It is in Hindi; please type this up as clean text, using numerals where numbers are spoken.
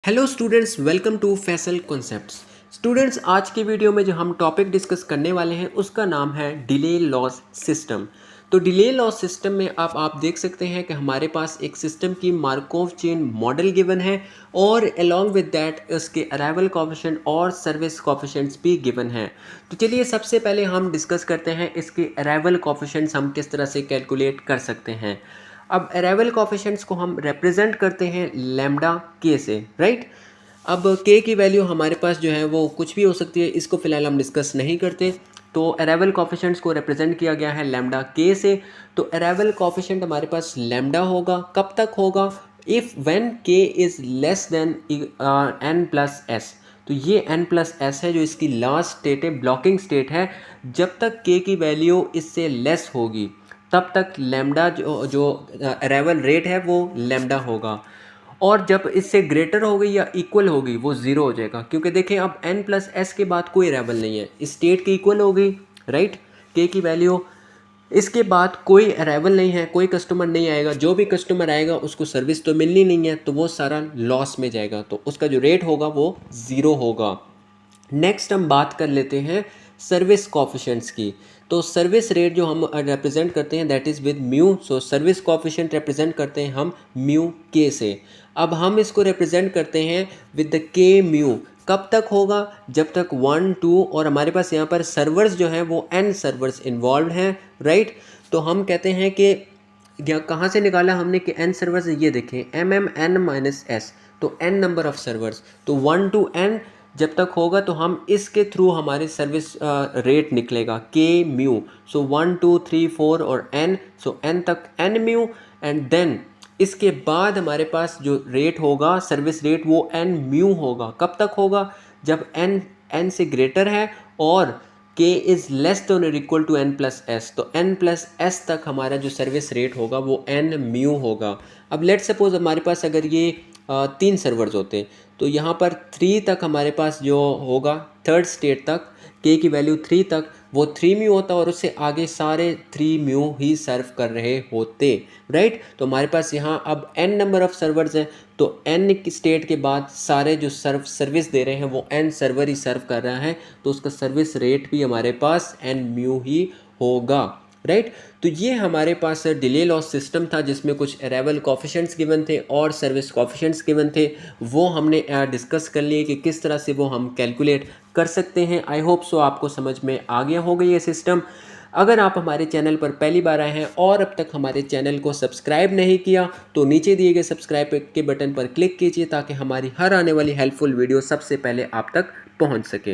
Hello students, welcome to Faisal concepts. Students, आज की वीडियो में जो हम टॉपिक डिस्कस करने वाले हैं उसका नाम है डिले लॉस सिस्टम। तो डिले लॉस सिस्टम में आप देख सकते हैं कि हमारे पास एक सिस्टम की मार्कोव चेन मॉडल गिवन है और अलोंग विद दैट उसके अराइवल कोफिशिएंट और सर्विस कोफिशिएंट्स भी गिवन है। तो चलिए सबसे पहले हम डिस्कस करते हैं इसके अराइवल कोफिशिएंट्स हम किस तरह से कैलकुलेट कर सकते हैं। अब अराइवल कोफिशिएंट्स को हम रिप्रेजेंट करते हैं लैम्डा के से, राइट। अब के की वैल्यू हमारे पास जो है वो कुछ भी हो सकती है, इसको फिलहाल हम डिस्कस नहीं करते। तो अराइवल कोफिशिएंट्स को रिप्रेजेंट किया गया है लैम्डा के से। तो अराइवल कोफिशिएंट हमारे पास लैम्डा होगा, कब तक होगा? If when K is less than N plus S. तो ये n प्लस एस है जो इसकी लास्ट स्टेट है, ब्लॉकिंग स्टेट है। जब तक k की वैल्यू इससे लेस होगी तब तक लैम्डा जो अराइवल रेट है वो लैम्डा होगा, और जब इससे ग्रेटर हो गई या इक्वल होगी वो ज़ीरो हो जाएगा। क्योंकि देखें अब n प्लस एस के बाद कोई अराइवल नहीं है, स्टेट की इक्वल हो गई, राइट, के की वैल्यू। इसके बाद कोई अराइवल नहीं है, कोई कस्टमर नहीं आएगा, जो भी कस्टमर आएगा उसको सर्विस तो मिलनी नहीं है, तो वो सारा लॉस में जाएगा, तो उसका जो रेट होगा वो ज़ीरो होगा। नेक्स्ट हम बात कर लेते हैं सर्विस कोफिशिएंट्स की। तो सर्विस रेट जो हम रिप्रेजेंट करते हैं that is with mu. So service coefficient represent करते हैं हम म्यू के से। अब हम इसको रिप्रेजेंट करते हैं विद द के म्यू। कब तक होगा? जब तक 1 2 और हमारे पास यहाँ पर सर्वर्स जो हैं वो n सर्वर्स इन्वॉल्व हैं, राइट। तो हम कहते हैं कि कहाँ से निकाला हमने कि n सर्वर्स, ये देखें n माइनस एस, तो n नंबर ऑफ सर्वर्स। तो 1 to n जब तक होगा तो हम इसके थ्रू हमारे सर्विस रेट निकलेगा के म्यू। सो 1 2 3 4 और n, सो n तक n म्यू। एंड देन इसके बाद हमारे पास जो रेट होगा सर्विस रेट वो n म्यू होगा। कब तक होगा? जब n से ग्रेटर है और k इज़ लेस देन और equal to n plus S. तो n प्लस एस तक हमारा जो सर्विस रेट होगा वो n म्यू होगा। अब लेट सपोज हमारे पास अगर ये 3 सर्वर्स होते तो यहाँ पर 3 तक हमारे पास जो होगा, थर्ड स्टेट तक k की वैल्यू 3 तक, वो 3 म्यू होता और उससे आगे सारे 3 म्यू ही सर्व कर रहे होते, राइट। तो हमारे पास यहाँ अब n नंबर ऑफ सर्वर्स हैं, तो n की स्टेट के बाद सारे जो सर्विस दे रहे हैं वो n सर्वर ही सर्व कर रहा है, तो उसका सर्विस रेट भी हमारे पास n म्यू ही होगा, राइट। तो ये हमारे पास डिले लॉस सिस्टम था जिसमें कुछ अराइवल कोफिशिएंट्स गिवन थे और सर्विस कोफिशिएंट्स गिवन थे। वो हमने डिस्कस कर लिए कि किस तरह से वो हम कैलकुलेट कर सकते हैं। आई होप सो आपको समझ में आ गया होगा ये सिस्टम। अगर आप हमारे चैनल पर पहली बार आए हैं और अब तक हमारे चैनल को सब्सक्राइब नहीं किया तो नीचे दिए गए सब्सक्राइब के बटन पर क्लिक कीजिए ताकि हमारी हर आने वाली हेल्पफुल वीडियो सबसे पहले आप तक पहुंच सके।